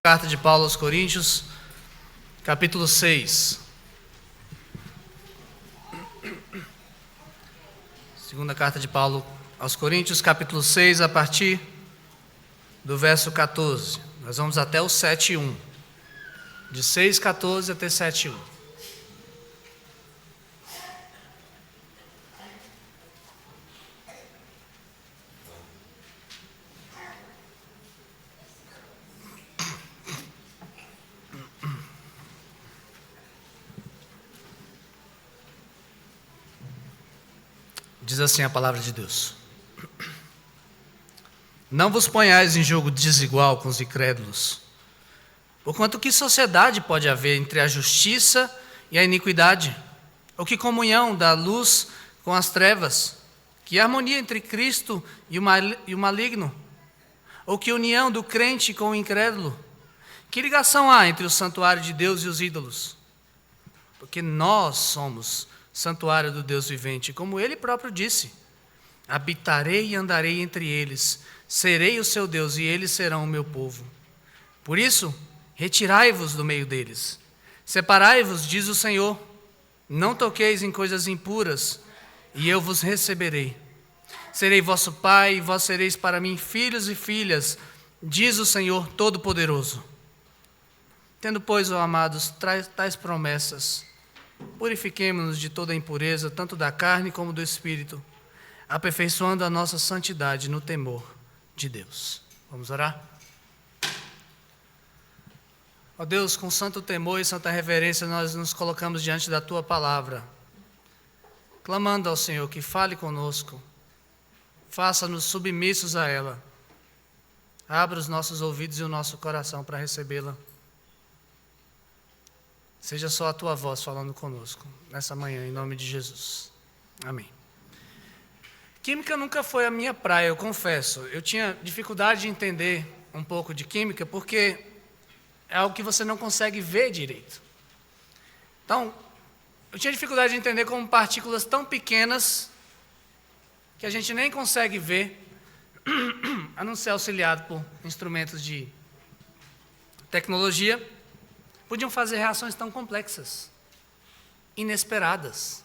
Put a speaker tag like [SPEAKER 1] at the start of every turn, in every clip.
[SPEAKER 1] Carta de Paulo aos Coríntios, capítulo 6. Segunda carta de Paulo aos Coríntios, capítulo 6, a partir do verso 14. Nós vamos até o 7:1. De 6:14 até 7:1. Diz assim a palavra de Deus: Não vos ponhais em jogo desigual com os incrédulos, porquanto que sociedade pode haver entre a justiça e a iniquidade? Ou que comunhão da luz com as trevas? Que harmonia entre Cristo e o maligno? Ou que união do crente com o incrédulo? Que ligação há entre o santuário de Deus e os ídolos? Porque nós somos santuário do Deus vivente, como ele próprio disse: habitarei e andarei entre eles, serei o seu Deus e eles serão o meu povo. Por isso, retirai-vos do meio deles, separai-vos, diz o Senhor, não toqueis em coisas impuras, e eu vos receberei. Serei vosso pai, e vós sereis para mim filhos e filhas, diz o Senhor Todo-Poderoso. Tendo, pois, ó amados, tais promessas, purifiquemo-nos de toda impureza, tanto da carne como do espírito, aperfeiçoando a nossa santidade no temor de Deus. Vamos orar? Ó Deus, com santo temor e santa reverência, nós nos colocamos diante da Tua palavra, clamando ao Senhor que fale conosco, faça-nos submissos a ela, abra os nossos ouvidos e o nosso coração para recebê-la. Seja só a Tua voz falando conosco nessa manhã, em nome de Jesus. Amém. Química nunca foi a minha praia, eu confesso. Eu tinha dificuldade de entender um pouco de química, porque é algo que você não consegue ver direito. Então, eu tinha dificuldade de entender como partículas tão pequenas, que a gente nem consegue ver, a não ser auxiliado por instrumentos de tecnologia, podiam fazer reações tão complexas, inesperadas,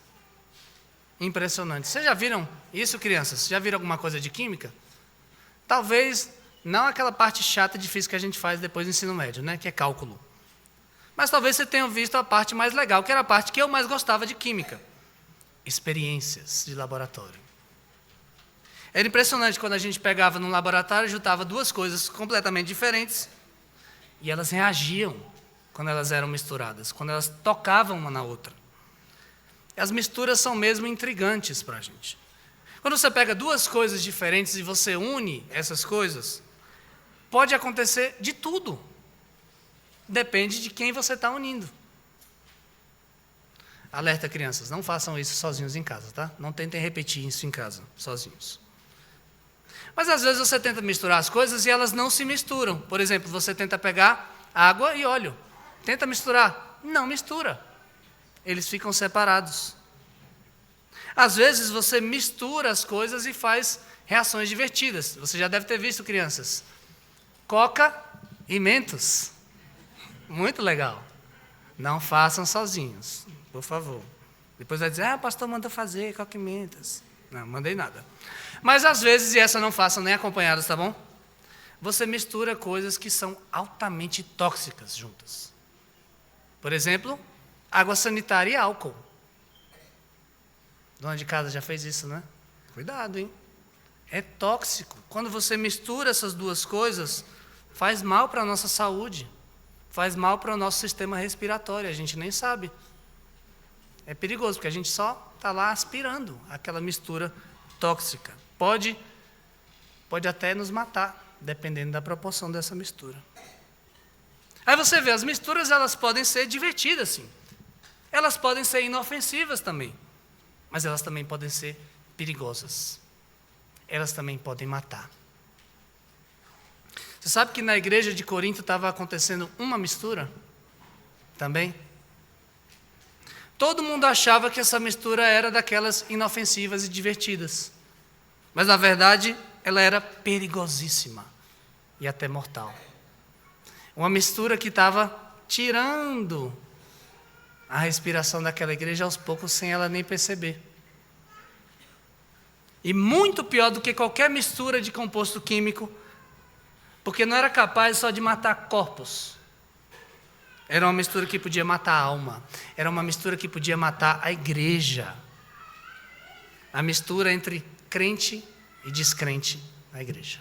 [SPEAKER 1] impressionantes. Vocês já viram isso, crianças? Já viram alguma coisa de química? Talvez não aquela parte chata e difícil que a gente faz depois do ensino médio, né? Que é cálculo. Mas talvez você tenha visto a parte mais legal, que era a parte que eu mais gostava de química. Experiências de laboratório. Era impressionante quando a gente pegava num laboratório e juntava duas coisas completamente diferentes e elas reagiam quando elas eram misturadas, quando elas tocavam uma na outra. As misturas são mesmo intrigantes para a gente. Quando você pega duas coisas diferentes e você une essas coisas, pode acontecer de tudo. Depende de quem você está unindo. Alerta, crianças, não façam isso sozinhos em casa, tá? Não tentem repetir isso em casa, sozinhos. Mas às vezes você tenta misturar as coisas e elas não se misturam. Por exemplo, você tenta pegar água e óleo. Tenta misturar. Não mistura. Eles ficam separados. Às vezes você mistura as coisas e faz reações divertidas. Você já deve ter visto, crianças. Coca e Mentos. Muito legal. Não façam sozinhos, por favor. Depois vai dizer, o pastor manda fazer Coca e Mentos. Não, mandei nada. Mas às vezes, e essa não façam nem acompanhadas, tá bom? Você mistura coisas que são altamente tóxicas juntas. Por exemplo, água sanitária e álcool. Dona de casa já fez isso, né? Cuidado, hein? É tóxico. Quando você mistura essas duas coisas, faz mal para a nossa saúde. Faz mal para o nosso sistema respiratório, a gente nem sabe. É perigoso, porque a gente só está lá aspirando aquela mistura tóxica. Pode até nos matar, dependendo da proporção dessa mistura. Aí você vê, as misturas elas podem ser divertidas, sim. Elas podem ser inofensivas também. Mas elas também podem ser perigosas. Elas também podem matar. Você sabe que na igreja de Corinto estava acontecendo uma mistura? Também? Todo mundo achava que essa mistura era daquelas inofensivas e divertidas. Mas na verdade, ela era perigosíssima e até mortal. Uma mistura que estava tirando a respiração daquela igreja aos poucos, sem ela nem perceber. E muito pior do que qualquer mistura de composto químico, porque não era capaz só de matar corpos. Era uma mistura que podia matar a alma. Era uma mistura que podia matar a igreja. A mistura entre crente e descrente na igreja.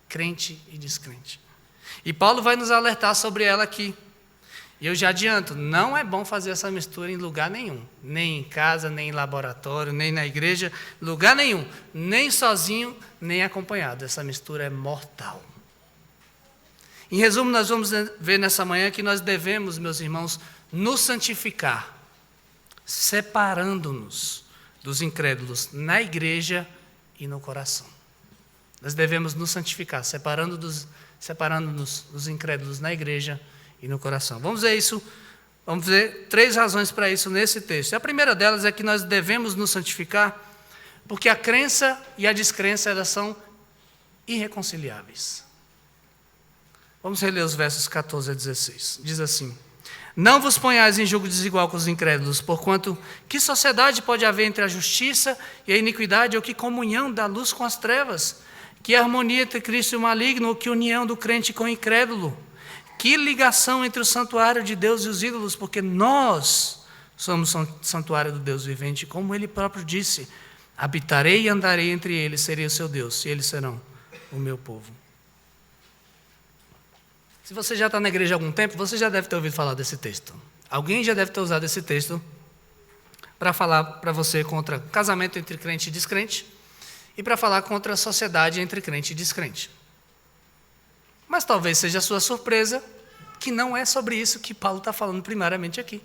[SPEAKER 1] Crente e descrente. E Paulo vai nos alertar sobre ela aqui. E eu já adianto, não é bom fazer essa mistura em lugar nenhum. Nem em casa, nem em laboratório, nem na igreja. Lugar nenhum. Nem sozinho, nem acompanhado. Essa mistura é mortal. Em resumo, nós vamos ver nessa manhã que nós devemos, meus irmãos, nos santificar, separando-nos dos incrédulos na igreja e no coração. Nós devemos nos santificar, separando-nos dos incrédulos na igreja e no coração. Vamos ver isso, vamos ver 3 razões para isso nesse texto. E a primeira delas é que nós devemos nos santificar porque a crença e a descrença, elas são irreconciliáveis. Vamos reler os versos 14 a 16. Diz assim: Não vos ponhais em julgo desigual com os incrédulos, porquanto que sociedade pode haver entre a justiça e a iniquidade, ou que comunhão da luz com as trevas? Que harmonia entre Cristo e o maligno, ou que união do crente com o incrédulo? Que ligação entre o santuário de Deus e os ídolos? Porque nós somos santuário do Deus vivente, como Ele próprio disse: habitarei e andarei entre eles, serei o seu Deus, e eles serão o meu povo. Se você já está na igreja há algum tempo, você já deve ter ouvido falar desse texto. Alguém já deve ter usado esse texto para falar para você contra casamento entre crente e descrente e para falar contra a sociedade entre crente e descrente. Mas talvez seja a sua surpresa que não é sobre isso que Paulo está falando primariamente aqui.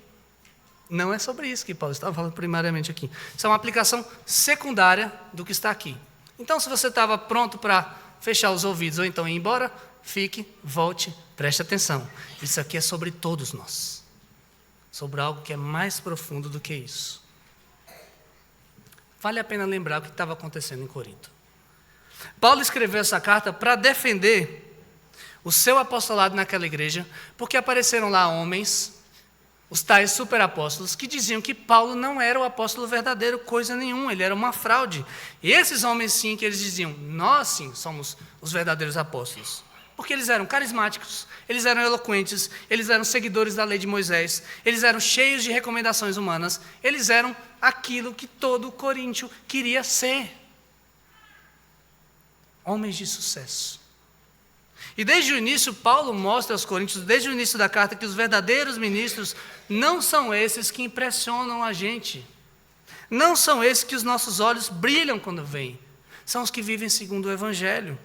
[SPEAKER 1] Não é sobre isso que Paulo está falando primariamente aqui. Isso é uma aplicação secundária do que está aqui. Então, se você estava pronto para fechar os ouvidos ou então ir embora, fique, volte, preste atenção. Isso aqui é sobre todos nós. Sobre algo que é mais profundo do que isso. Vale a pena lembrar o que estava acontecendo em Corinto. Paulo escreveu essa carta para defender o seu apostolado naquela igreja, porque apareceram lá homens, os tais superapóstolos, que diziam que Paulo não era o apóstolo verdadeiro, coisa nenhuma, ele era uma fraude. E esses homens sim, que eles diziam, nós sim somos os verdadeiros apóstolos. Porque eles eram carismáticos, eles eram eloquentes, eles eram seguidores da lei de Moisés, eles eram cheios de recomendações humanas, eles eram aquilo que todo coríntio queria ser. Homens de sucesso. E desde o início, Paulo mostra aos coríntios, desde o início da carta, que os verdadeiros ministros não são esses que impressionam a gente. Não são esses que os nossos olhos brilham quando veem. São os que vivem segundo o Evangelho.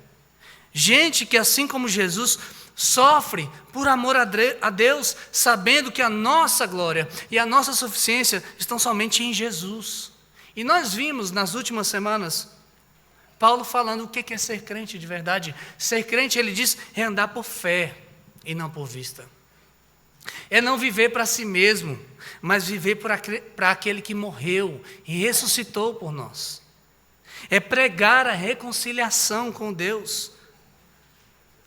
[SPEAKER 1] Gente que, assim como Jesus, sofre por amor a Deus, sabendo que a nossa glória e a nossa suficiência estão somente em Jesus. E nós vimos nas últimas semanas Paulo falando o que é ser crente de verdade. Ser crente, ele diz, é andar por fé e não por vista. É não viver para si mesmo, mas viver para aquele que morreu e ressuscitou por nós. É pregar a reconciliação com Deus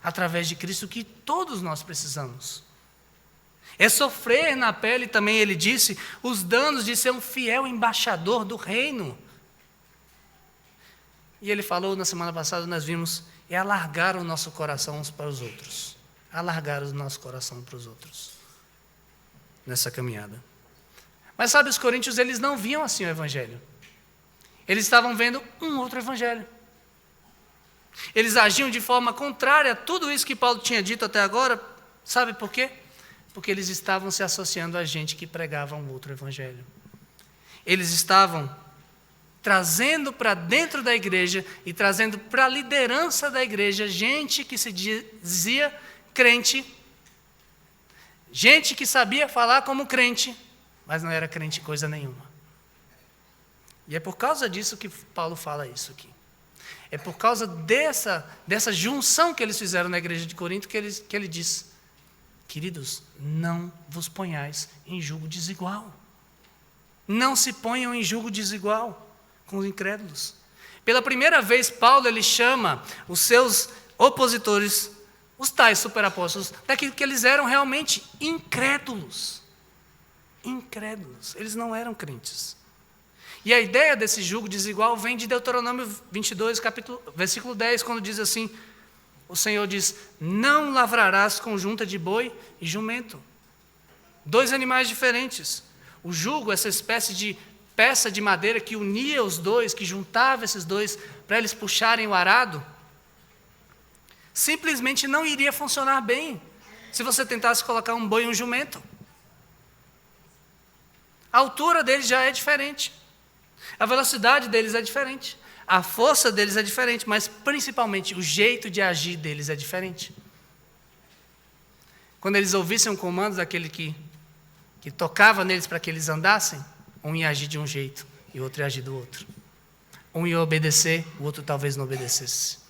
[SPEAKER 1] através de Cristo, que todos nós precisamos. É sofrer na pele também, ele disse, os danos de ser um fiel embaixador do reino. E ele falou na semana passada, nós vimos, é alargar o nosso coração uns para os outros. Alargar o nosso coração para os outros. Nessa caminhada. Mas sabe, os coríntios, eles não viam assim o evangelho. Eles estavam vendo um outro evangelho. Eles agiam de forma contrária a tudo isso que Paulo tinha dito até agora. Sabe por quê? Porque eles estavam se associando a gente que pregava um outro evangelho. Eles estavam trazendo para dentro da igreja e trazendo para a liderança da igreja gente que se dizia crente, gente que sabia falar como crente, mas não era crente em coisa nenhuma. E é por causa disso que Paulo fala isso aqui. É por causa dessa junção que eles fizeram na igreja de Corinto que ele diz, queridos, não vos ponhais em julgo desigual. Não se ponham em julgo desigual com os incrédulos. Pela primeira vez, Paulo ele chama os seus opositores, os tais superapóstolos, daquilo que eles eram realmente incrédulos. Incrédulos. Eles não eram crentes. E a ideia desse jugo desigual vem de Deuteronômio 22, versículo 10, quando diz assim, o Senhor diz, não lavrarás com junta de boi e jumento. 2 animais diferentes. O jugo, essa espécie de peça de madeira que unia os dois, que juntava esses dois para eles puxarem o arado, simplesmente não iria funcionar bem se você tentasse colocar um boi e um jumento. A altura deles já é diferente. A velocidade deles é diferente. A força deles é diferente, mas principalmente o jeito de agir deles é diferente. Quando eles ouvissem um comando daquele que tocava neles para que eles andassem, um ia agir de um jeito e o outro ia agir do outro. Um ia obedecer, o outro talvez não obedecesse.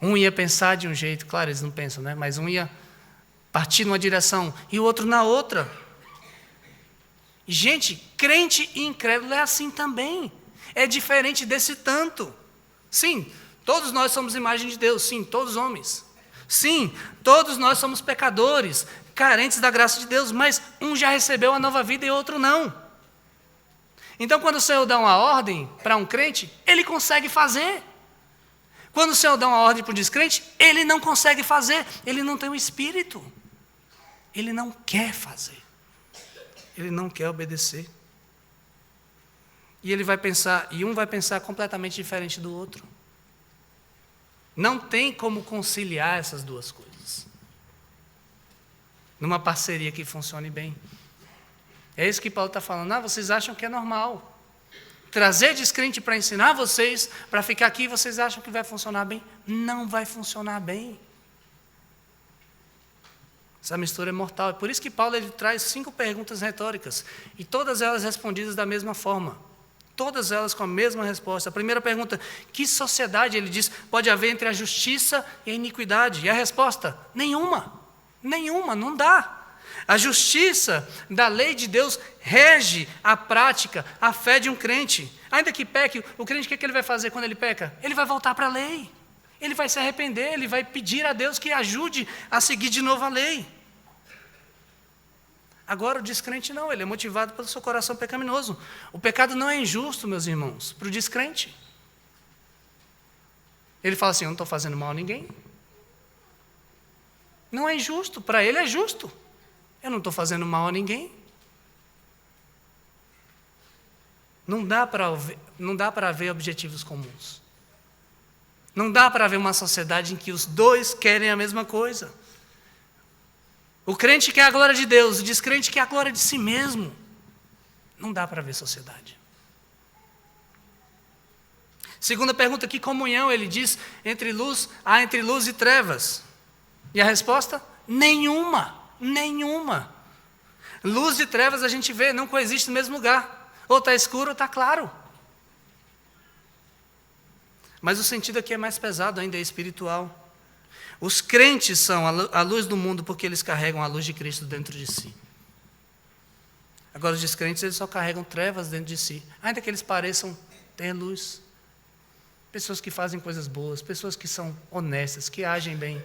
[SPEAKER 1] Um ia pensar de um jeito, claro, eles não pensam, né? Mas um ia partir numa direção e o outro na outra. Gente, crente e incrédulo é assim também. É diferente desse tanto. Sim, todos nós somos imagem de Deus. Sim, todos homens. Sim, todos nós somos pecadores, carentes da graça de Deus, mas um já recebeu a nova vida e outro não. Então, quando o Senhor dá uma ordem para um crente, ele consegue fazer. Quando o Senhor dá uma ordem para um descrente, ele não consegue fazer. Ele não tem o espírito. Ele não quer fazer. Ele não quer obedecer. E ele vai pensar, e um vai pensar completamente diferente do outro. Não tem como conciliar essas duas coisas numa parceria que funcione bem. É isso que Paulo está falando. Vocês acham que é normal trazer descrente para ensinar vocês, para ficar aqui, vocês acham que vai funcionar bem? Não vai funcionar bem. Essa mistura é mortal. É por isso que Paulo ele traz 5 perguntas retóricas, e todas elas respondidas da mesma forma. Todas elas com a mesma resposta. A primeira pergunta, que sociedade, ele diz, pode haver entre a justiça e a iniquidade? E a resposta, nenhuma. Nenhuma, não dá. A justiça da lei de Deus rege a prática, a fé de um crente. Ainda que peque, o crente, o que ele vai fazer quando ele peca? Ele vai voltar para a lei. Ele vai se arrepender, ele vai pedir a Deus que ajude a seguir de novo a lei. Agora o descrente não, ele é motivado pelo seu coração pecaminoso. O pecado não é injusto, meus irmãos, para o descrente. Ele fala assim, eu não estou fazendo mal a ninguém. Não é injusto, para ele é justo. Eu não estou fazendo mal a ninguém. Não dá para haver objetivos comuns. Não dá para haver uma sociedade em que os dois querem a mesma coisa. O crente quer a glória de Deus, o descrente quer a glória de si mesmo. Não dá para haver sociedade. Segunda pergunta, que comunhão, ele diz, há entre luz e trevas? E a resposta? Nenhuma. Nenhuma. Luz e trevas a gente vê, não coexistem no mesmo lugar. Ou está escuro ou está claro. Mas o sentido aqui é mais pesado ainda, é espiritual. Os crentes são a luz do mundo porque eles carregam a luz de Cristo dentro de si. Agora os descrentes, eles só carregam trevas dentro de si. Ainda que eles pareçam ter luz. Pessoas que fazem coisas boas, pessoas que são honestas, que agem bem.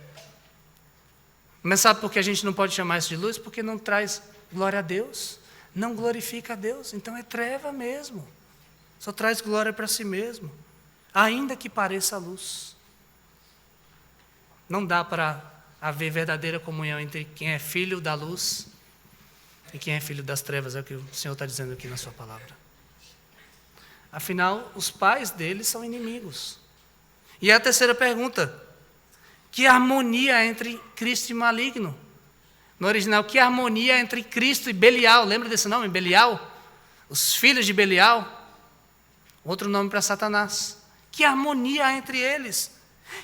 [SPEAKER 1] Mas sabe por que a gente não pode chamar isso de luz? Porque não traz glória a Deus, não glorifica a Deus, então é treva mesmo. Só traz glória para si mesmo, ainda que pareça luz. Não dá para haver verdadeira comunhão entre quem é filho da luz e quem é filho das trevas, é o que o Senhor está dizendo aqui na sua palavra. Afinal, os pais deles são inimigos. E a terceira pergunta, que harmonia entre Cristo e maligno? No original, que harmonia entre Cristo e Belial? Lembra desse nome, Belial? Os filhos de Belial? Outro nome para Satanás. Que harmonia há entre eles?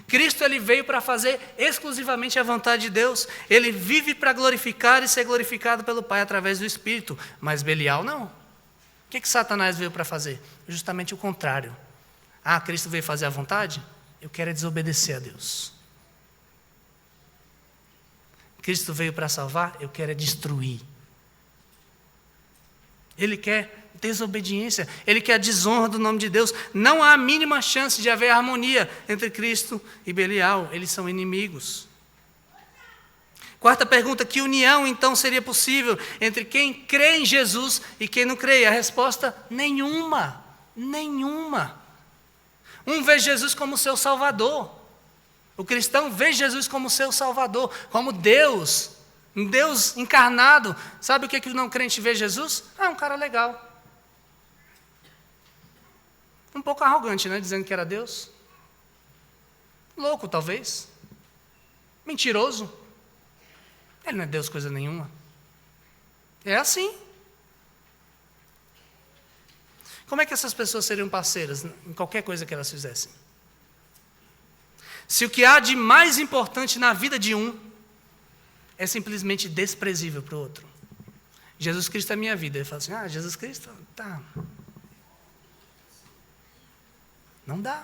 [SPEAKER 1] Cristo ele veio para fazer exclusivamente a vontade de Deus. Ele vive para glorificar e ser glorificado pelo Pai através do Espírito. Mas Belial não. O que Satanás veio para fazer? Justamente o contrário. Cristo veio fazer a vontade? Eu quero desobedecer a Deus. Cristo veio para salvar? Eu quero destruir. Ele quer desobediência, ele quer a desonra do nome de Deus. Não há a mínima chance de haver harmonia entre Cristo e Belial, eles são inimigos. Quarta pergunta, que união então seria possível entre quem crê em Jesus e quem não crê? A resposta, nenhuma, nenhuma. Um vê Jesus como seu Salvador. O cristão vê Jesus como seu Salvador, como Deus, um Deus encarnado. Sabe o que o não crente vê Jesus? Um cara legal. Um pouco arrogante, né? Dizendo que era Deus. Louco, talvez. Mentiroso. Ele não é Deus coisa nenhuma. É assim. Como é que essas pessoas seriam parceiras em qualquer coisa que elas fizessem? Se o que há de mais importante na vida de um é simplesmente desprezível para o outro. Jesus Cristo é a minha vida. Ele fala assim, Jesus Cristo, tá. Não dá.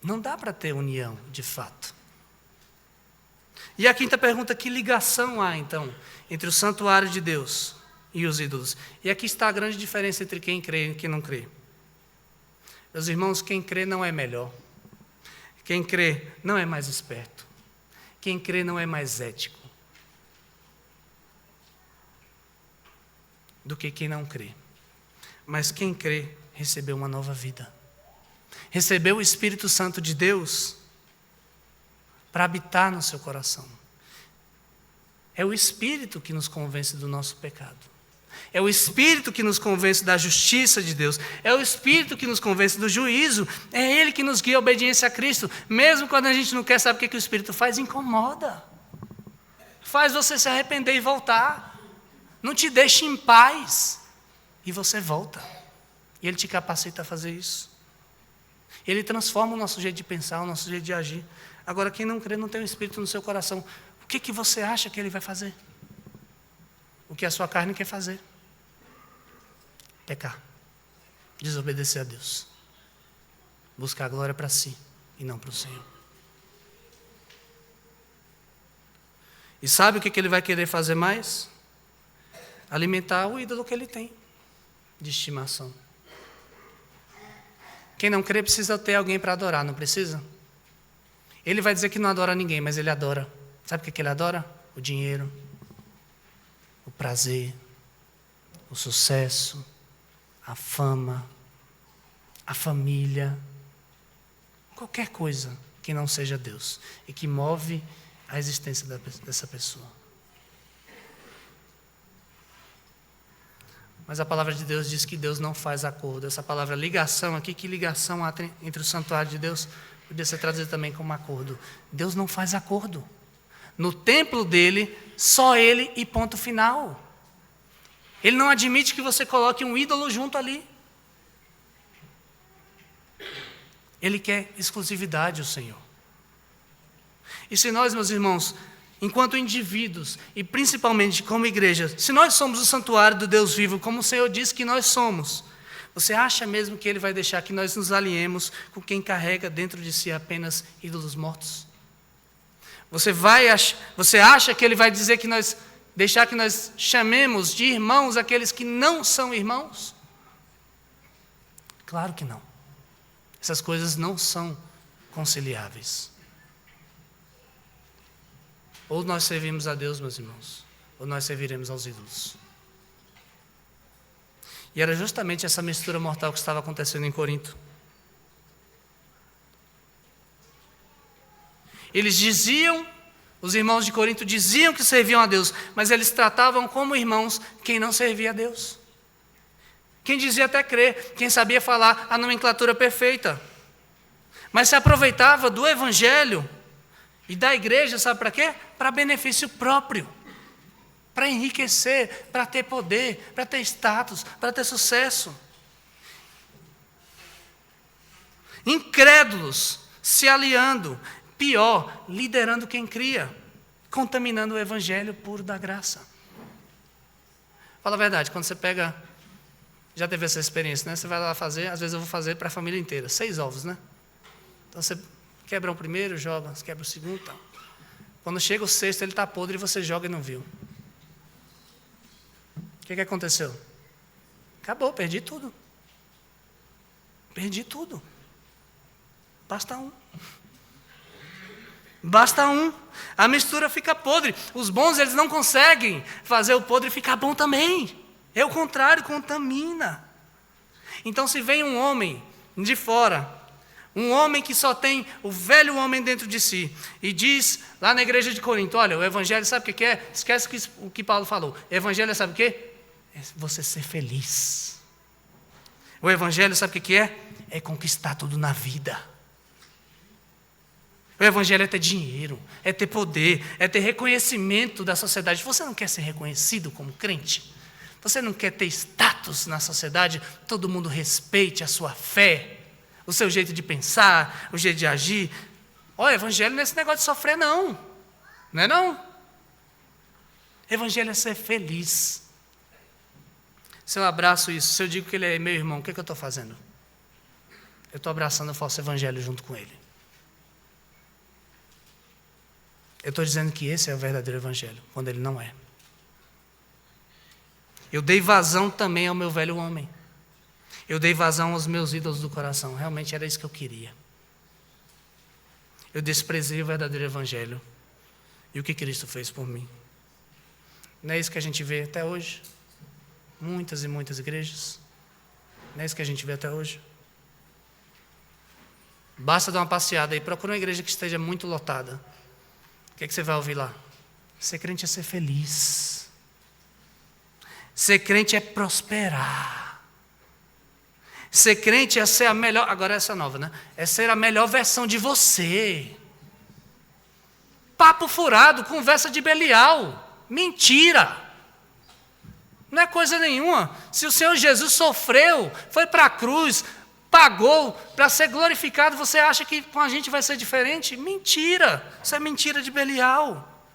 [SPEAKER 1] Não dá para ter união, de fato. E a quinta pergunta, que ligação há, então, entre o santuário de Deus e os ídolos? E aqui está a grande diferença entre quem crê e quem não crê. Meus irmãos, quem crê não é melhor. Quem crê não é mais esperto. Quem crê não é mais ético do que quem não crê. Mas quem crê recebeu uma nova vida. Recebeu o Espírito Santo de Deus para habitar no seu coração. É o Espírito que nos convence do nosso pecado. É o Espírito que nos convence da justiça de Deus. É o Espírito que nos convence do juízo. É Ele que nos guia a obediência a Cristo. Mesmo quando a gente não quer, sabe o que o Espírito faz? Incomoda. Faz você se arrepender e voltar. Não te deixa em paz. E você volta. E Ele te capacita a fazer isso. Ele transforma o nosso jeito de pensar, o nosso jeito de agir. Agora, quem não crê não tem o Espírito no seu coração. O que você acha que ele vai fazer? O que a sua carne quer fazer? Pecar. Desobedecer a Deus. Buscar a glória para si e não para o Senhor. E sabe o que ele vai querer fazer mais? Alimentar o ídolo que ele tem de estimação. Quem não crê precisa ter alguém para adorar, não precisa? Ele vai dizer que não adora ninguém, mas ele adora. Sabe o que ele adora? O dinheiro, o prazer, o sucesso, a fama, a família, qualquer coisa que não seja Deus e que move a existência dessa pessoa. Mas a palavra de Deus diz que Deus não faz acordo. Essa palavra ligação aqui, que ligação há entre o santuário de Deus? Podia ser traduzido também como acordo. Deus não faz acordo. No templo dele, só ele e ponto final. Ele não admite que você coloque um ídolo junto ali. Ele quer exclusividade, o Senhor. E se nós, meus irmãos, enquanto indivíduos, e principalmente como igreja, se nós somos o santuário do Deus vivo, como o Senhor diz que nós somos, você acha mesmo que Ele vai deixar que nós nos aliemos com quem carrega dentro de si apenas ídolos mortos? Você acha que Ele vai dizer que deixar que nós chamemos de irmãos aqueles que não são irmãos? Claro que não. Essas coisas não são conciliáveis. Ou nós servimos a Deus, meus irmãos, ou nós serviremos aos ídolos. E era justamente essa mistura mortal que estava acontecendo em Corinto. Os irmãos de Corinto diziam que serviam a Deus, mas eles tratavam como irmãos quem não servia a Deus. Quem dizia até crer, quem sabia falar a nomenclatura perfeita, mas se aproveitava do Evangelho e da igreja, sabe para quê? Para benefício próprio, para enriquecer, para ter poder, para ter status, para ter sucesso. Incrédulos se aliando, pior, liderando quem cria, contaminando o Evangelho puro da graça. Fala a verdade, quando você pega, já teve essa experiência, né? Você vai lá fazer, às vezes eu vou fazer para a família inteira, 6 ovos, né? Então você quebra o primeiro, joga, você quebra o segundo e tal. Quando chega o sexto, ele está podre e você joga e não viu. O que aconteceu? Acabou, perdi tudo. Perdi tudo. Basta um. Basta um. A mistura fica podre. Os bons, eles não conseguem fazer o podre ficar bom também. É o contrário, contamina. Então, se vem um homem de fora, um homem que só tem o velho homem dentro de si, e diz lá na igreja de Corinto, olha, o evangelho sabe o que é? Esquece o que Paulo falou. O evangelho sabe o quê? É você ser feliz. O evangelho sabe o que é? É conquistar tudo na vida. O evangelho é ter dinheiro, é ter poder, é ter reconhecimento da sociedade. Você não quer ser reconhecido como crente? Você não quer ter status na sociedade? Todo mundo respeite a sua fé, o seu jeito de pensar, o jeito de agir. Olha, evangelho não é esse negócio de sofrer, não. Não é não? Evangelho é ser feliz. Se eu abraço isso, se eu digo que ele é meu irmão, o que eu estou fazendo? Eu estou abraçando o falso evangelho junto com ele. Eu estou dizendo que esse é o verdadeiro evangelho, quando ele não é. Eu dei vazão também ao meu velho homem. Eu dei vazão aos meus ídolos do coração. Realmente era isso que eu queria. Eu desprezei o verdadeiro evangelho. E o que Cristo fez por mim? Não é isso que a gente vê até hoje? Muitas e muitas igrejas. Não é isso que a gente vê até hoje? Basta dar uma passeada aí, procura uma igreja que esteja muito lotada. O que é que você vai ouvir lá? Ser crente é ser feliz. Ser crente é prosperar. Ser crente é ser a melhor... Agora essa nova, né? É ser a melhor versão de você. Papo furado, conversa de Belial. Mentira. Não é coisa nenhuma. Se o Senhor Jesus sofreu, foi para a cruz, pagou para ser glorificado, você acha que com a gente vai ser diferente? Mentira. Isso é mentira de Belial.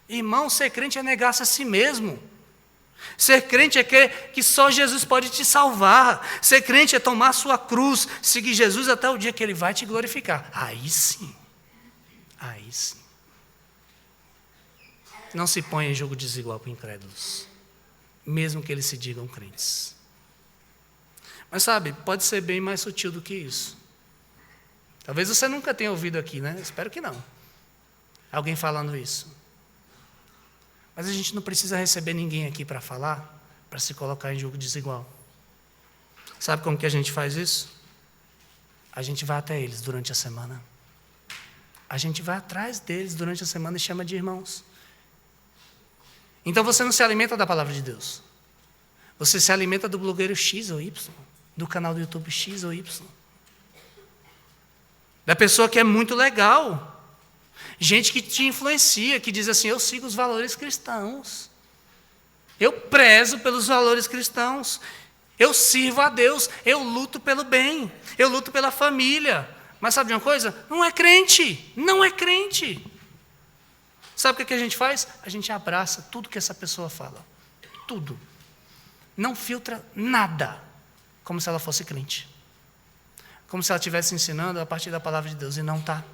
[SPEAKER 1] Irmão, ser crente é negar-se a si mesmo. Ser crente é crer que só Jesus pode te salvar. Ser crente é tomar sua cruz, seguir Jesus até o dia que Ele vai te glorificar. Aí sim. Aí sim. Não se ponha em jogo desigual com incrédulos, mesmo que eles se digam crentes. Mas sabe, pode ser bem mais sutil do que isso. Talvez você nunca tenha ouvido aqui, né? Espero que não. Alguém falando isso. Mas a gente não precisa receber ninguém aqui para falar, para se colocar em jogo desigual. Sabe como que a gente faz isso? A gente vai até eles durante a semana. A gente vai atrás deles durante a semana e chama de irmãos. Então você não se alimenta da palavra de Deus. Você se alimenta do blogueiro X ou Y, do canal do YouTube X ou Y. Da pessoa que é muito legal. Gente que te influencia, que diz assim, eu sigo os valores cristãos. Eu prezo pelos valores cristãos. Eu sirvo a Deus. Eu luto pelo bem. Eu luto pela família. Mas sabe de uma coisa? Não é crente. Não é crente. Sabe o que a gente faz? A gente abraça tudo que essa pessoa fala. Tudo. Não filtra nada. Como se ela fosse crente. Como se ela estivesse ensinando a partir da palavra de Deus. E não está.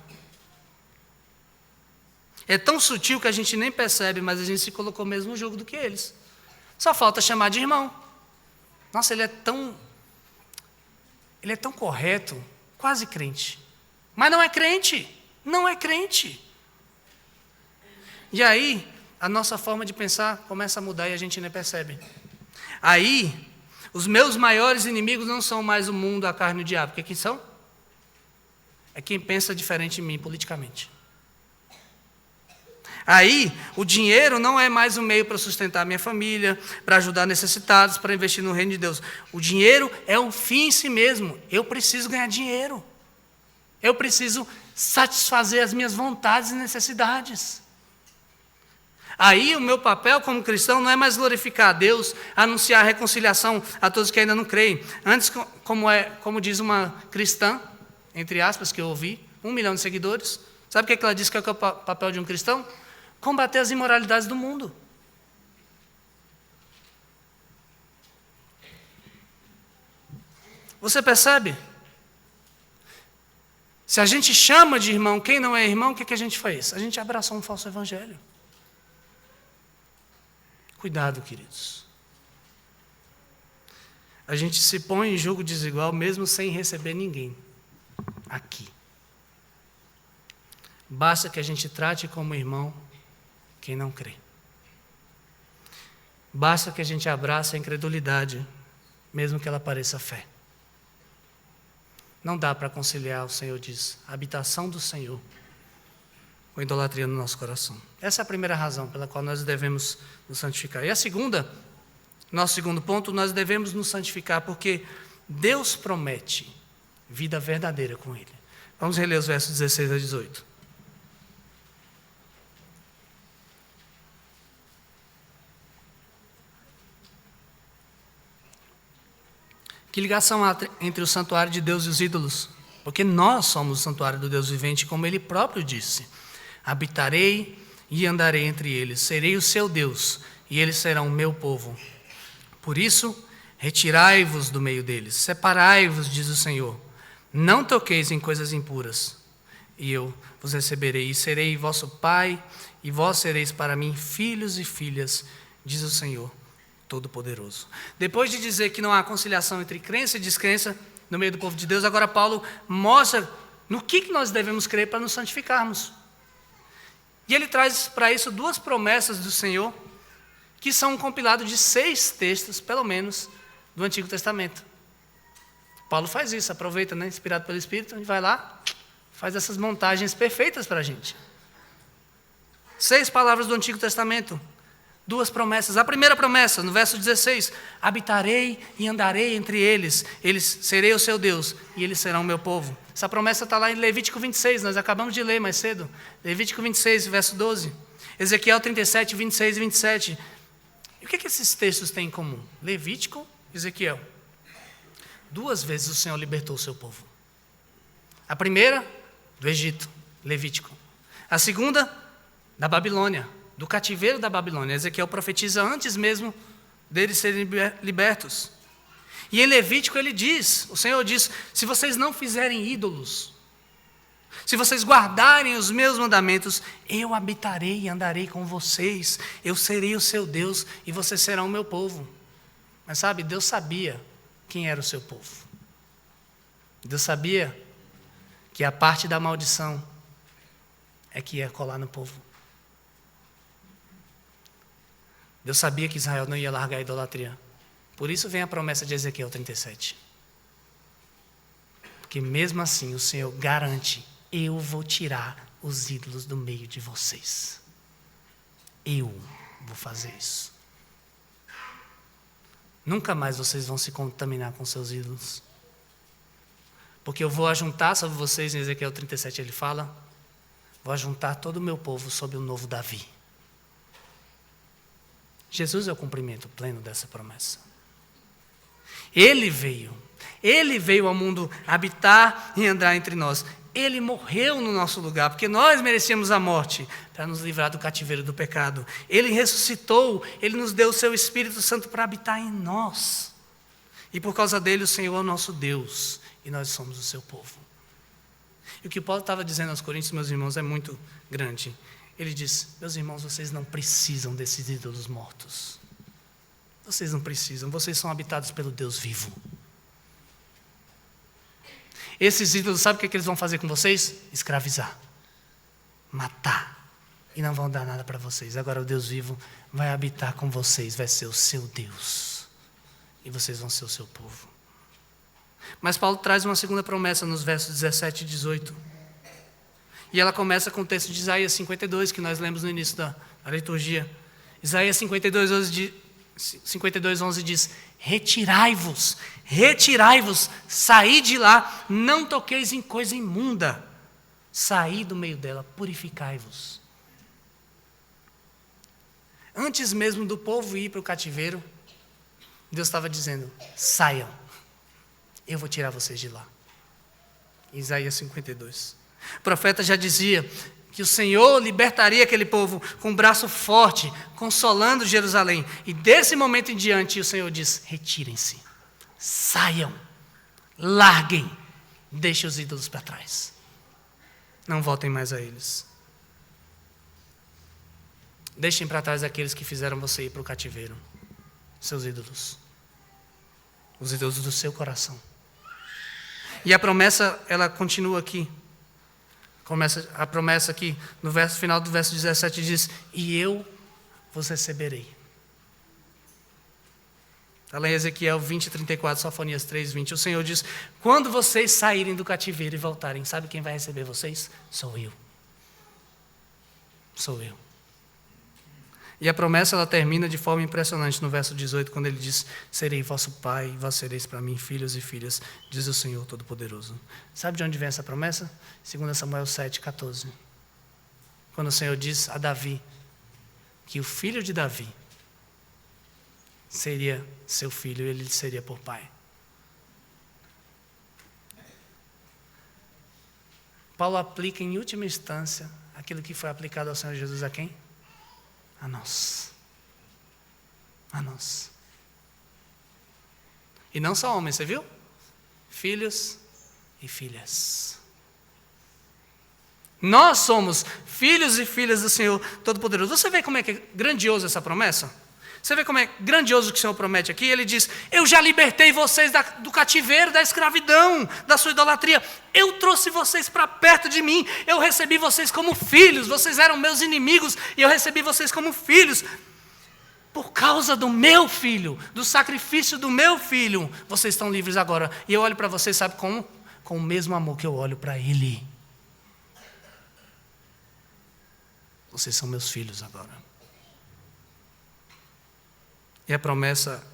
[SPEAKER 1] É tão sutil que a gente nem percebe, mas a gente se colocou mesmo no jogo do que eles. Só falta chamar de irmão. Nossa, ele é tão correto, quase crente. Mas não é crente. Não é crente. E aí, a nossa forma de pensar começa a mudar e a gente nem percebe. Aí, os meus maiores inimigos não são mais o mundo, a carne e o diabo. O que são? É quem pensa diferente de mim politicamente. Aí, o dinheiro não é mais um meio para sustentar a minha família, para ajudar necessitados, para investir no reino de Deus. O dinheiro é um fim em si mesmo. Eu preciso ganhar dinheiro. Eu preciso satisfazer as minhas vontades e necessidades. Aí, o meu papel como cristão não é mais glorificar a Deus, anunciar a reconciliação a todos que ainda não creem. Antes, como diz uma cristã, entre aspas, que eu ouvi, 1 milhão de seguidores, sabe o que ela diz que é o papel de um cristão? Combater as imoralidades do mundo. Você percebe? Se a gente chama de irmão quem não é irmão, o que a gente faz? A gente abraçou um falso evangelho. Cuidado, queridos. a gente se põe em jogo desigual mesmo sem receber ninguém aqui. Basta que a gente trate como irmão quem não crê. Basta que a gente abrace a incredulidade, mesmo que ela pareça fé. Não dá para conciliar, o Senhor diz, a habitação do Senhor com a idolatria no nosso coração. Essa é a primeira razão pela qual nós devemos nos santificar. E a segunda, nosso segundo ponto, nós devemos nos santificar porque Deus promete vida verdadeira com Ele. Vamos reler os versos 16 a 18. Que ligação há entre o santuário de Deus e os ídolos? Porque nós somos o santuário do Deus vivente, como Ele próprio disse. Habitarei e andarei entre eles, serei o seu Deus, e eles serão o meu povo. Por isso, retirai-vos do meio deles, separai-vos, diz o Senhor. Não toqueis em coisas impuras, e eu vos receberei, e serei vosso pai, e vós sereis para mim filhos e filhas, diz o Senhor Todo-Poderoso. Depois de dizer que não há conciliação entre crença e descrença no meio do povo de Deus, agora Paulo mostra no que nós devemos crer para nos santificarmos. E ele traz para isso duas promessas do Senhor, que são um compilado de 6 textos, pelo menos, do Antigo Testamento. Paulo faz isso, aproveita, né, inspirado pelo Espírito, e vai lá, faz essas montagens perfeitas para a gente. 6 palavras do Antigo Testamento. 2 promessas. A primeira promessa, no verso 16, habitarei e andarei entre eles, serei o seu Deus, e eles serão o meu povo. Essa promessa está lá em Levítico 26, nós acabamos de ler mais cedo. Levítico 26, verso 12. Ezequiel 37, 26 e 27. E o que esses textos têm em comum? Levítico e Ezequiel. 2 vezes o Senhor libertou o seu povo. A primeira, do Egito, Levítico. A segunda, da Babilônia, do cativeiro da Babilônia. Ezequiel profetiza antes mesmo deles serem libertos. E em Levítico ele diz, o Senhor diz, se vocês não fizerem ídolos, se vocês guardarem os meus mandamentos, eu habitarei e andarei com vocês, eu serei o seu Deus e vocês serão o meu povo. Mas sabe, Deus sabia quem era o seu povo. Deus sabia que a parte da maldição é que ia colar no povo. Deus sabia que Israel não ia largar a idolatria. Por isso vem a promessa de Ezequiel 37. Porque mesmo assim o Senhor garante, eu vou tirar os ídolos do meio de vocês. Eu vou fazer isso. Nunca mais vocês vão se contaminar com seus ídolos. Porque eu vou ajuntar sobre vocês, em Ezequiel 37 ele fala, vou ajuntar todo o meu povo sob o novo Davi. Jesus é o cumprimento pleno dessa promessa. Ele veio ao mundo habitar e andar entre nós. Ele morreu no nosso lugar, porque nós merecíamos a morte, para nos livrar do cativeiro do pecado. Ele ressuscitou, Ele nos deu o seu Espírito Santo para habitar em nós. E por causa dele o Senhor é o nosso Deus, e nós somos o seu povo. E o que Paulo estava dizendo aos Coríntios, meus irmãos, é muito grande. Ele diz, meus irmãos, vocês não precisam desses ídolos mortos. Vocês não precisam, vocês são habitados pelo Deus vivo. Esses ídolos, sabe o que eles vão fazer com vocês? Escravizar, matar, e não vão dar nada para vocês. Agora o Deus vivo vai habitar com vocês, vai ser o seu Deus, e vocês vão ser o seu povo. Mas Paulo traz uma segunda promessa nos versos 17 e 18. E ela começa com o texto de Isaías 52, que nós lemos no início da liturgia. Isaías 52, 11 diz, retirai-vos, saí de lá, não toqueis em coisa imunda, saí do meio dela, purificai-vos. Antes mesmo do povo ir para o cativeiro, Deus estava dizendo, saiam, eu vou tirar vocês de lá. Isaías 52. O profeta já dizia que o Senhor libertaria aquele povo com um braço forte, consolando Jerusalém. E desse momento em diante o Senhor diz, retirem-se, saiam, larguem, deixem os ídolos para trás. Não voltem mais a eles. Deixem para trás aqueles que fizeram você ir para o cativeiro, seus ídolos. os deuses do seu coração. E a promessa, ela continua aqui. A promessa aqui, no final do verso 17 diz: e eu vos receberei. Está lá em Ezequiel 20, 34, Sofonias 3, 20. O Senhor diz: quando vocês saírem do cativeiro e voltarem, sabe quem vai receber vocês? Sou eu. Sou eu. E a promessa, ela termina de forma impressionante no verso 18, quando ele diz: serei vosso pai, e vós sereis para mim filhos e filhas, diz o Senhor Todo-Poderoso. Sabe de onde vem essa promessa? 2 Samuel 7, 14. Quando o Senhor diz a Davi que o filho de Davi seria seu filho e ele seria por pai. Paulo aplica em última instância aquilo que foi aplicado ao Senhor Jesus a quem? A nós. A nós. E não só homens, você viu? Filhos e filhas. Nós somos filhos e filhas do Senhor Todo-Poderoso. Você vê como é que é grandioso essa promessa? Você vê como é grandioso o que o Senhor promete aqui? Ele diz: eu já libertei vocês do cativeiro, da escravidão, da sua idolatria. Eu trouxe vocês para perto de mim. Eu recebi vocês como filhos. Vocês eram meus inimigos e eu recebi vocês como filhos. Por causa do meu filho, do sacrifício do meu filho, vocês estão livres agora. E eu olho para vocês, sabe como? Com o mesmo amor que eu olho para ele. Vocês são meus filhos agora. E a promessa,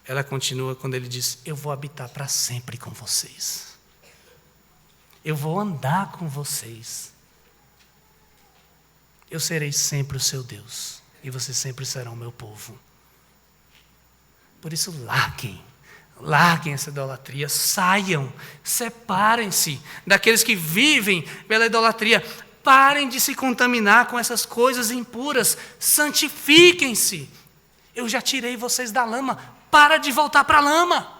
[SPEAKER 1] ela continua quando ele diz: eu vou habitar para sempre com vocês. Eu vou andar com vocês. Eu serei sempre o seu Deus. E vocês sempre serão o meu povo. Por isso, larguem essa idolatria. Saiam, separem-se daqueles que vivem pela idolatria. Parem de se contaminar com essas coisas impuras. Santifiquem-se. Eu já tirei vocês da lama. Para de voltar para a lama.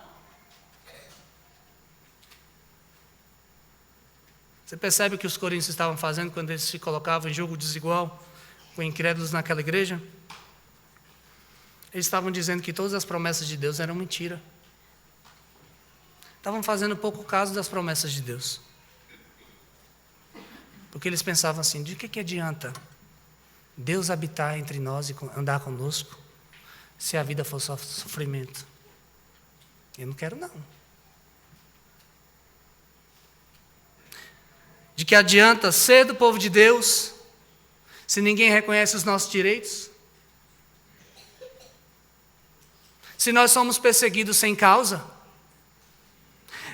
[SPEAKER 1] Você percebe o que os coríntios estavam fazendo quando eles se colocavam em jogo desigual com incrédulos naquela igreja? Eles estavam dizendo que todas as promessas de Deus eram mentira. Estavam fazendo pouco caso das promessas de Deus. Porque eles pensavam assim: de que adianta Deus habitar entre nós e andar conosco, se a vida for só sofrimento? Eu não quero, não. De que adianta ser do povo de Deus se ninguém reconhece os nossos direitos? Se nós somos perseguidos sem causa?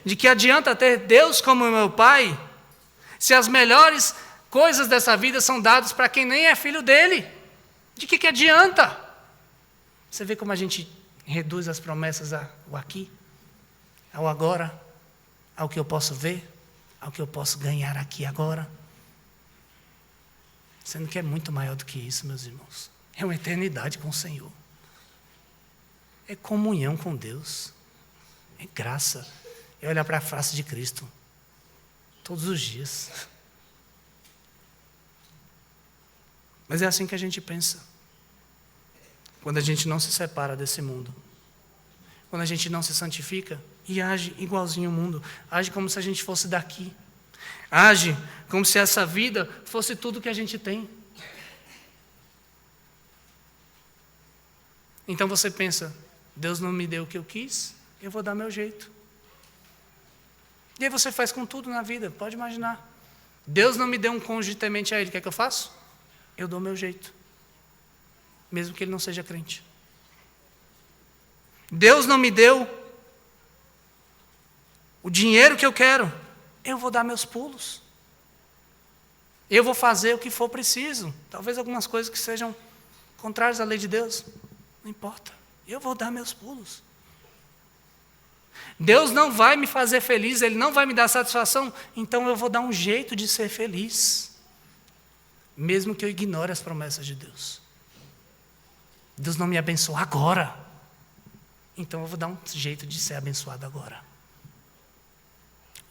[SPEAKER 1] De que adianta ter Deus como meu Pai, se as melhores coisas dessa vida são dadas para quem nem é filho dele? De que adianta? Você vê como a gente reduz as promessas ao aqui, ao agora, ao que eu posso ver, ao que eu posso ganhar aqui agora. Sendo que é muito maior do que isso, meus irmãos. É uma eternidade com o Senhor. É comunhão com Deus. É graça. É olhar para a face de Cristo todos os dias. Mas é assim que a gente pensa. Quando a gente não se separa desse mundo. Quando a gente não se santifica e age igualzinho ao mundo. Age como se a gente fosse daqui. Age como se essa vida fosse tudo que a gente tem. Então você pensa: Deus não me deu o que eu quis, eu vou dar meu jeito. E aí você faz com tudo na vida, pode imaginar. Deus não me deu um cônjuge temente a Ele, o que é que eu faço? Eu dou meu jeito. Mesmo que ele não seja crente. Deus não me deu o dinheiro que eu quero, eu vou dar meus pulos. Eu vou fazer o que for preciso. Talvez algumas coisas que sejam contrárias à lei de Deus. Não importa. Eu vou dar meus pulos. Deus não vai me fazer feliz, Ele não vai me dar satisfação, então eu vou dar um jeito de ser feliz. Mesmo que eu ignore as promessas de Deus. Deus não me abençoa agora, então eu vou dar um jeito de ser abençoado agora.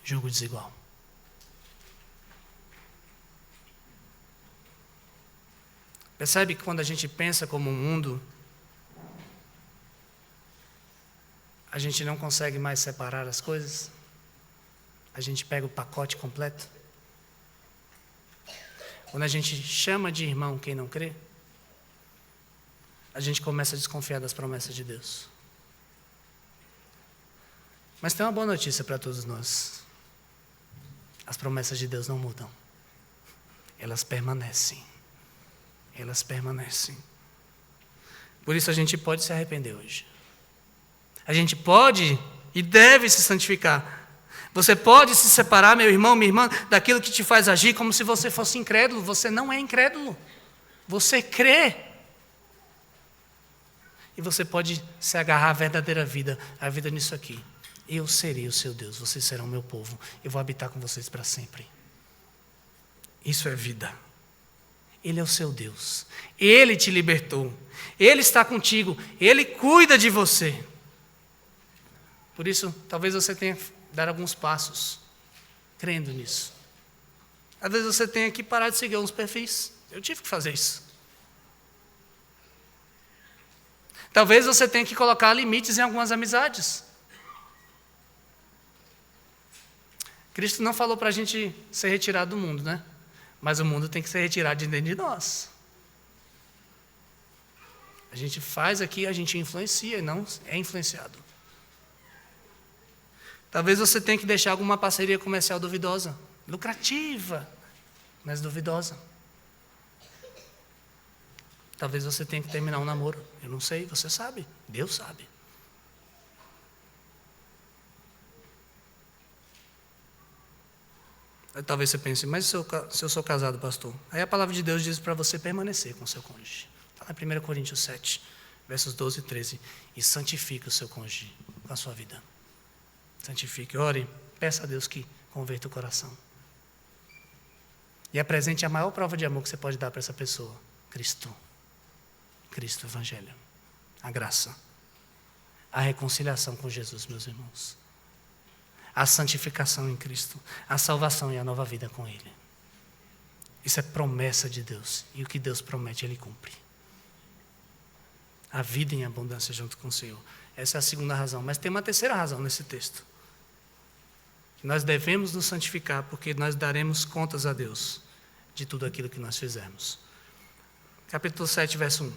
[SPEAKER 1] Julgo desigual. Percebe que quando a gente pensa como um mundo, a gente não consegue mais separar as coisas? A gente pega o pacote completo? Quando a gente chama de irmão quem não crê, a gente começa a desconfiar das promessas de Deus. Mas tem uma boa notícia para todos nós. As promessas de Deus não mudam. Elas permanecem. Elas permanecem. Por isso a gente pode se arrepender hoje. A gente pode e deve se santificar. Você pode se separar, meu irmão, minha irmã, daquilo que te faz agir como se você fosse incrédulo. Você não é incrédulo. Você crê. E você pode se agarrar à verdadeira vida, a vida nisso aqui. Eu serei o seu Deus, vocês serão o meu povo. Eu vou habitar com vocês para sempre. Isso é vida. Ele é o seu Deus. Ele te libertou. Ele está contigo. Ele cuida de você. Por isso, talvez você tenha que dar alguns passos, crendo nisso. Às vezes você tenha que parar de seguir alguns perfis. Eu tive que fazer isso. Talvez você tenha que colocar limites em algumas amizades. Cristo não falou para a gente ser retirado do mundo, né? Mas o mundo tem que ser retirado de dentro de nós. A gente faz aqui, a gente influencia e não é influenciado. Talvez você tenha que deixar alguma parceria comercial duvidosa, lucrativa, mas duvidosa. Talvez você tenha que terminar um namoro. Eu não sei, você sabe. Deus sabe. Aí, talvez você pense, mas se eu sou casado, pastor? Aí a palavra de Deus diz para você permanecer com o seu cônjuge. Está lá em 1 Coríntios 7, versos 12 e 13. E santifique o seu cônjuge com a sua vida. Santifique, ore, peça a Deus que converta o coração. E apresente a maior prova de amor que você pode dar para essa pessoa. Cristo. Cristo, Evangelho. A graça. A reconciliação com Jesus, meus irmãos. A santificação em Cristo. A salvação e a nova vida com Ele. Isso é promessa de Deus. E o que Deus promete, Ele cumpre. A vida em abundância junto com o Senhor. Essa é a segunda razão. Mas tem uma terceira razão nesse texto. Nós devemos nos santificar porque nós daremos contas a Deus de tudo aquilo que nós fizermos. Capítulo 7, verso 1.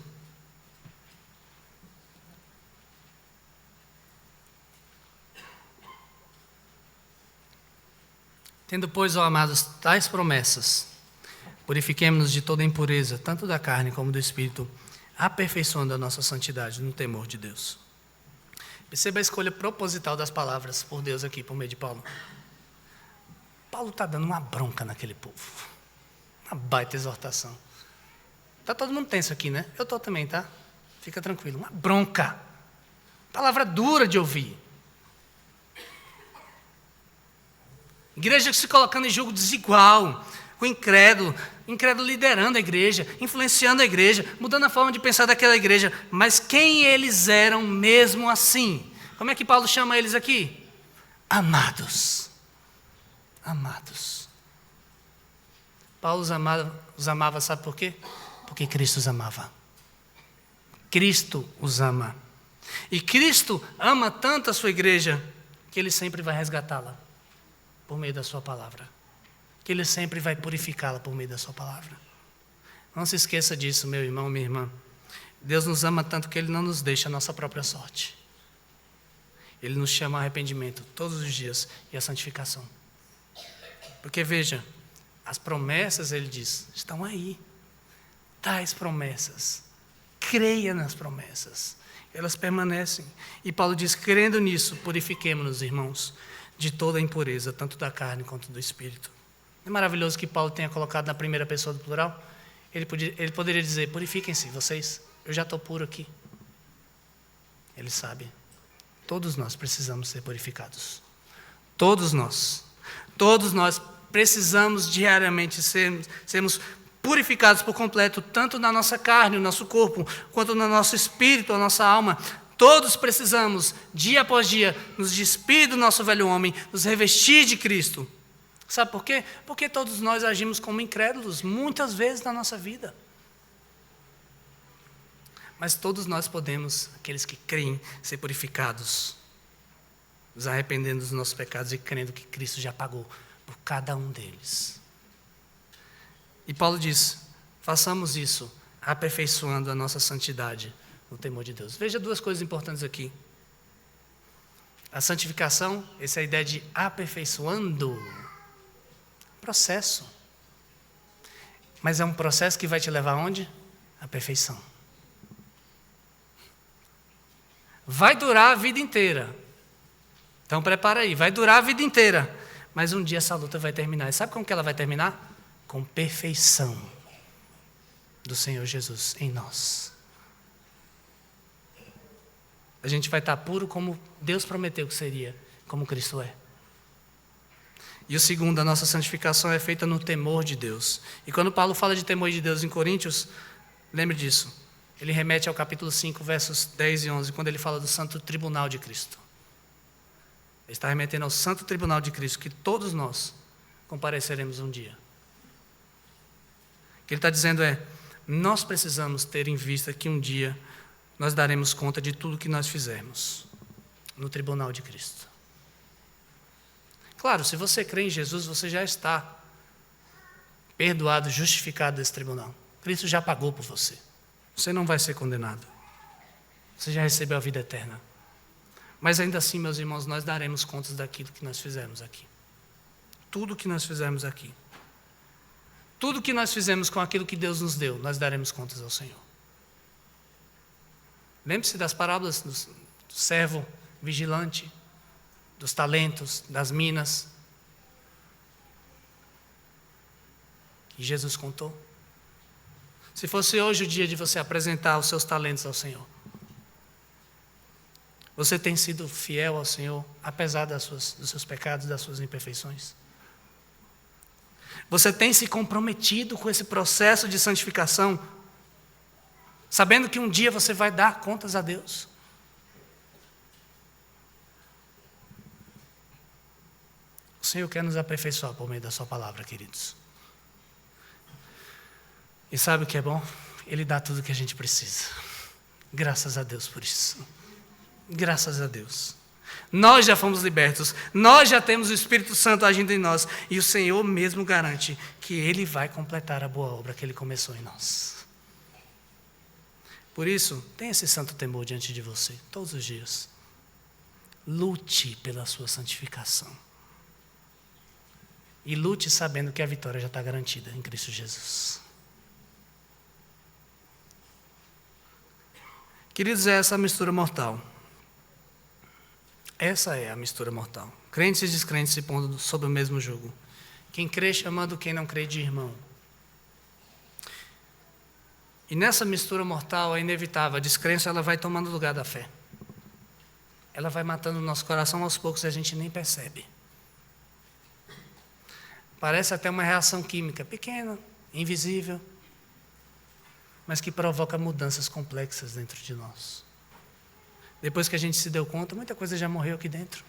[SPEAKER 1] Tendo, pois, ó amados, tais promessas, purifiquemo-nos de toda impureza, tanto da carne como do espírito, aperfeiçoando a nossa santidade no temor de Deus. Perceba a escolha proposital das palavras por Deus aqui, por meio de Paulo. Paulo está dando uma bronca naquele povo. Uma baita exortação. Está todo mundo tenso aqui, né? Eu estou também, tá? Fica tranquilo. Uma bronca. Palavra dura de ouvir. Igreja se colocando em jogo desigual, com o incrédulo liderando a igreja, influenciando a igreja, mudando a forma de pensar daquela igreja. Mas quem eles eram mesmo assim? Como é que Paulo chama eles aqui? Amados. Amados. Paulo os amava, sabe por quê? Porque Cristo os amava. Cristo os ama. E Cristo ama tanto a sua igreja, que Ele sempre vai resgatá-la por meio da sua palavra. Que Ele sempre vai purificá-la por meio da sua palavra. Não se esqueça disso, meu irmão, minha irmã. Deus nos ama tanto que Ele não nos deixa a nossa própria sorte. Ele nos chama ao arrependimento todos os dias e à santificação. Porque veja, as promessas, Ele diz, estão aí. Tais promessas. Creia nas promessas. Elas permanecem. E Paulo diz, crendo nisso, purifiquemo-nos, irmãos, de toda a impureza, tanto da carne quanto do espírito. Não é maravilhoso que Paulo tenha colocado na primeira pessoa do plural? Ele poderia dizer, purifiquem-se vocês, eu já estou puro aqui. Ele sabe. Todos nós precisamos ser purificados. Todos nós precisamos diariamente sermos purificados por completo, tanto na nossa carne, no nosso corpo, quanto no nosso espírito, a nossa alma. Todos precisamos, dia após dia, nos despir do nosso velho homem, nos revestir de Cristo. Sabe por quê? Porque todos nós agimos como incrédulos, muitas vezes na nossa vida. Mas todos nós podemos, aqueles que creem, ser purificados. nos arrependendo dos nossos pecados e crendo que Cristo já pagou por cada um deles. E Paulo diz, façamos isso, aperfeiçoando a nossa santidade no temor de Deus. Veja duas coisas importantes aqui. A santificação, essa é a ideia de aperfeiçoando, processo. Mas é um processo que vai te levar aonde? À perfeição. Vai durar a vida inteira. Então prepara aí, vai durar a vida inteira. Mas um dia essa luta vai terminar. E sabe como que ela vai terminar? Com perfeição do Senhor Jesus em nós. A gente vai estar puro como Deus prometeu que seria, como Cristo é. E o segundo, a nossa santificação é feita no temor de Deus. E quando Paulo fala de temor de Deus em Coríntios, lembre disso. Ele remete ao capítulo 5, versos 10 e 11, quando ele fala do santo tribunal de Cristo. Ele está remetendo ao santo tribunal de Cristo, que todos nós compareceremos um dia. O que ele está dizendo é, nós precisamos ter em vista que um dia nós daremos conta de tudo que nós fizermos no tribunal de Cristo. Claro, se você crê em Jesus, você já está perdoado, justificado desse tribunal. Cristo já pagou por você. Você não vai ser condenado. Você já recebeu a vida eterna. Mas ainda assim, meus irmãos, nós daremos contas daquilo que nós fizemos aqui. Tudo que nós fizemos aqui. Tudo que nós fizemos com aquilo que Deus nos deu, nós daremos contas ao Senhor. Lembre-se das parábolas do servo vigilante, dos talentos, das minas, que Jesus contou. Se fosse hoje o dia de você apresentar os seus talentos ao Senhor, você tem sido fiel ao Senhor, apesar dos seus pecados, das suas imperfeições? Você tem se comprometido com esse processo de santificação, sabendo que um dia você vai dar contas a Deus? O Senhor quer nos aperfeiçoar por meio da sua palavra, queridos. E sabe o que é bom? Ele dá tudo o que a gente precisa. Graças a Deus por isso. Graças a Deus. Nós já fomos libertos, nós já temos o Espírito Santo agindo em nós, e o Senhor mesmo garante que Ele vai completar a boa obra que Ele começou em nós. Por isso, tenha esse santo temor diante de você, todos os dias. Lute pela sua santificação. E lute sabendo que a vitória já está garantida em Cristo Jesus. Queridos, é essa a mistura mortal. Essa é a mistura mortal. Crentes e descrentes se pondo sob o mesmo jugo. Quem crê chamando quem não crê de irmão. E nessa mistura mortal é inevitável. A descrença ela vai tomando lugar da fé. Ela vai matando o nosso coração aos poucos e a gente nem percebe. Parece até uma reação química pequena, invisível, mas que provoca mudanças complexas dentro de nós. Depois que a gente se deu conta, muita coisa já morreu aqui dentro.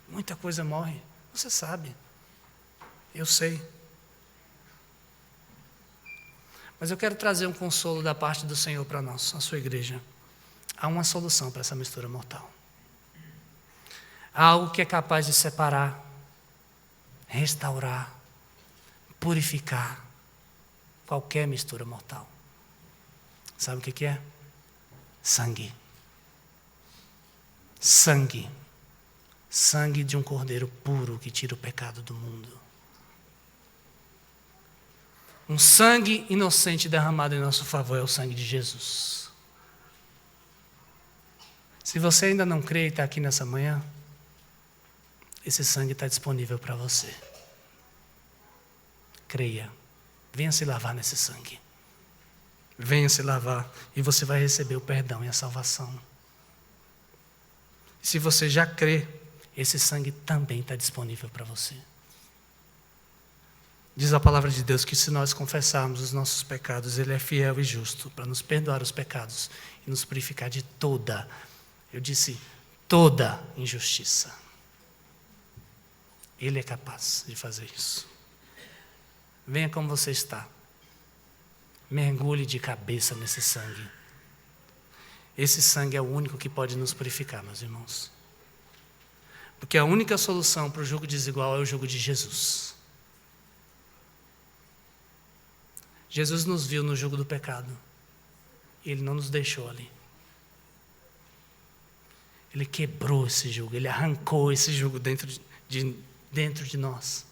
[SPEAKER 1] Muita coisa morre. Você sabe. Eu sei. Mas eu quero trazer um consolo da parte do Senhor para nós, a sua igreja. Há uma solução para essa mistura mortal. Há algo que é capaz de separar, restaurar, purificar qualquer mistura mortal. Sabe o que é? Sangue. Sangue. Sangue de um cordeiro puro que tira o pecado do mundo. Um sangue inocente derramado em nosso favor é o sangue de Jesus. Se você ainda não crê e está aqui nessa manhã, esse sangue está disponível para você. Creia. Venha se lavar nesse sangue. Venha se lavar e você vai receber o perdão e a salvação. Se você já crê, esse sangue também está disponível para você. Diz a palavra de Deus que se nós confessarmos os nossos pecados, Ele é fiel e justo para nos perdoar os pecados e nos purificar de toda, eu disse, toda injustiça. Ele é capaz de fazer isso. Venha como você está. Mergulhe de cabeça nesse sangue. Esse sangue é o único que pode nos purificar, meus irmãos. Porque a única solução para o jugo desigual é o jugo de Jesus. Jesus nos viu no jugo do pecado. E Ele não nos deixou ali. Ele quebrou esse jugo, Ele arrancou esse jugo dentro de nós.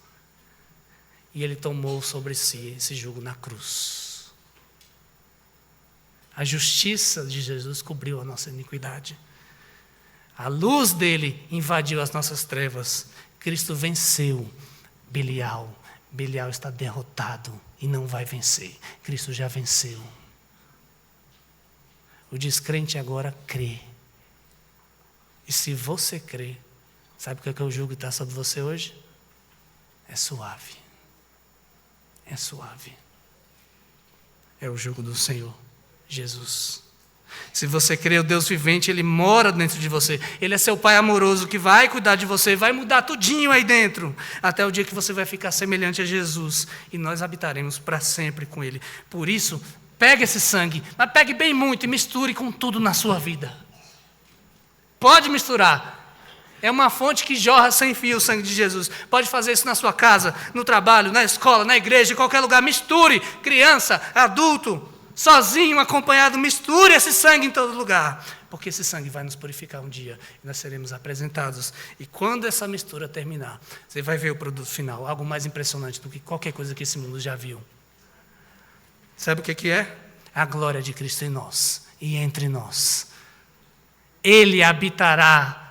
[SPEAKER 1] E Ele tomou sobre si esse jugo na cruz. A justiça de Jesus cobriu a nossa iniquidade. A luz dele invadiu as nossas trevas. Cristo venceu Belial. Belial está derrotado e não vai vencer. Cristo já venceu. O descrente agora crê. E se você crê, sabe o que é o jugo que está sobre você hoje? É suave. É suave. É o jugo do Senhor Jesus. Se você crê, o Deus vivente, Ele mora dentro de você. Ele é seu Pai amoroso que vai cuidar de você, vai mudar tudinho aí dentro, até o dia que você vai ficar semelhante a Jesus. E nós habitaremos para sempre com Ele. Por isso, pegue esse sangue, mas pegue bem muito e misture com tudo na sua vida. Pode misturar. É uma fonte que jorra sem fio o sangue de Jesus. Pode fazer isso na sua casa, no trabalho, na escola, na igreja, em qualquer lugar. Misture, criança, adulto, sozinho, acompanhado, misture esse sangue em todo lugar. Porque esse sangue vai nos purificar um dia. E nós seremos apresentados. E quando essa mistura terminar, você vai ver o produto final. Algo mais impressionante do que qualquer coisa que esse mundo já viu. Sabe o que é? A glória de Cristo em nós e entre nós. Ele habitará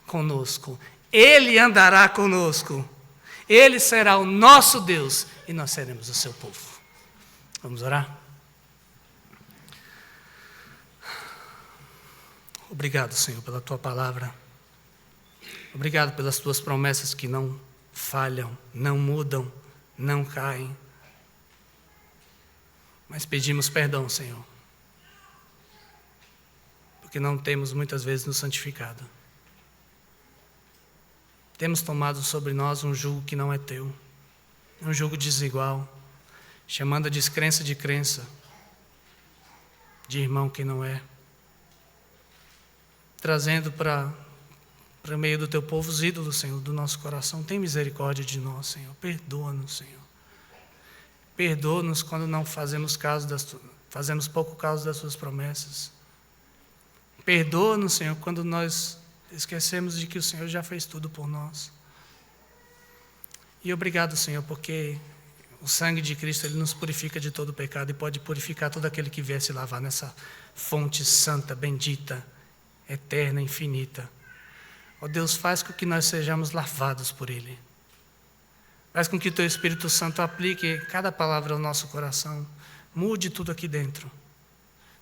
[SPEAKER 1] conosco. Ele andará conosco. Ele será o nosso Deus e nós seremos o seu povo. Vamos orar? Obrigado, Senhor, pela Tua palavra. Obrigado pelas Tuas promessas que não falham, não mudam, não caem. Mas pedimos perdão, Senhor, porque não temos muitas vezes nos santificado. Temos tomado sobre nós um jugo que não é Teu, um jugo desigual, chamando a descrença de crença, de irmão que não é. Trazendo para meio do Teu povo os ídolos, Senhor, do nosso coração. Tem misericórdia de nós, Senhor. Perdoa-nos, Senhor. Perdoa-nos quando não fazemos pouco caso das Suas promessas. Perdoa-nos, Senhor, quando nós esquecemos de que o Senhor já fez tudo por nós. E obrigado, Senhor, porque o sangue de Cristo, Ele nos purifica de todo pecado e pode purificar todo aquele que vier se lavar nessa fonte santa, bendita, eterna, infinita. Ó Deus, faz com que nós sejamos lavados por Ele. Faz com que o Teu Espírito Santo aplique cada palavra ao nosso coração. Mude tudo aqui dentro.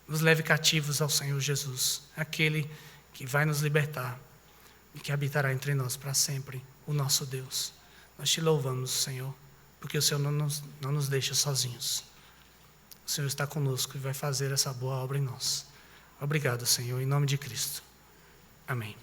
[SPEAKER 1] Nos leve cativos ao Senhor Jesus, aquele que vai nos libertar e que habitará entre nós para sempre, o nosso Deus. Nós Te louvamos, Senhor, porque o Senhor não nos deixa sozinhos. O Senhor está conosco e vai fazer essa boa obra em nós. Obrigado, Senhor, em nome de Cristo. Amém.